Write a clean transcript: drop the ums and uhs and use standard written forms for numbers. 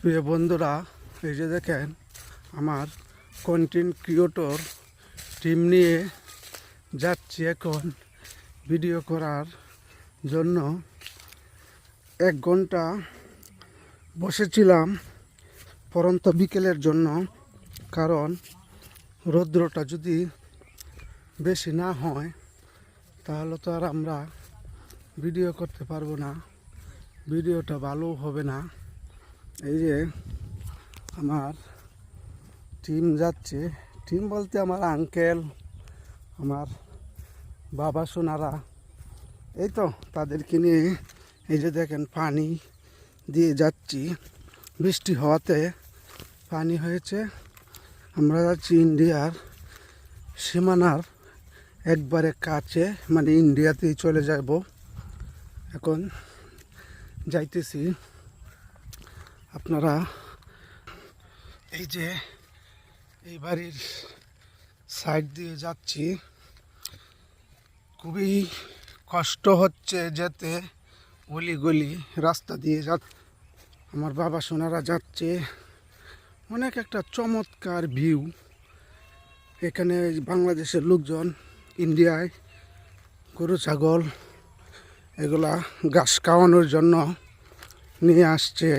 প্রিয় বন্ধুরা, এই যে দেখেন আমার কন্টেন্ট ক্রিয়েটর টিম নিয়ে যাচ্ছি এখন ভিডিও করার জন্য। 1 ঘন্টা বসেছিলাম পরন্ত বিকেলের জন্য, কারণ রৌদ্রটা যদি বেশি না হয় তাহলে তো আর আমরা ভিডিও করতে পারবো না, ভিডিওটা ভালো হবে না। এই যে আমার টিম যাচ্ছে, টিম বলতে আমার আঙ্কেল, আমার বাবা সোনারা, এই তো তাদেরকে নিয়ে এই যে দেখেন পানি দিয়ে যাচ্ছি। বৃষ্টি হওয়াতে পানি হয়েছে। আমরা যাচ্ছি ইন্ডিয়ার সীমানার একবারে কাছে, মানে ইন্ডিয়াতেই চলে যাব। এখন যাইতেছি। আপনারা এই যে এই বাড়ির সাইড দিয়ে যাচ্ছি, খুবই কষ্ট হচ্ছে যেতে, অলিগলি রাস্তা দিয়ে আমার বাবা সোনারা যাচ্ছে। অনেক একটা চমৎকার ভিউ। এখানে বাংলাদেশের লোকজন ইন্ডিয়ায় গরু ছাগল এগুলা ঘাস খাওয়ানোর জন্য নিয়ে আসছে।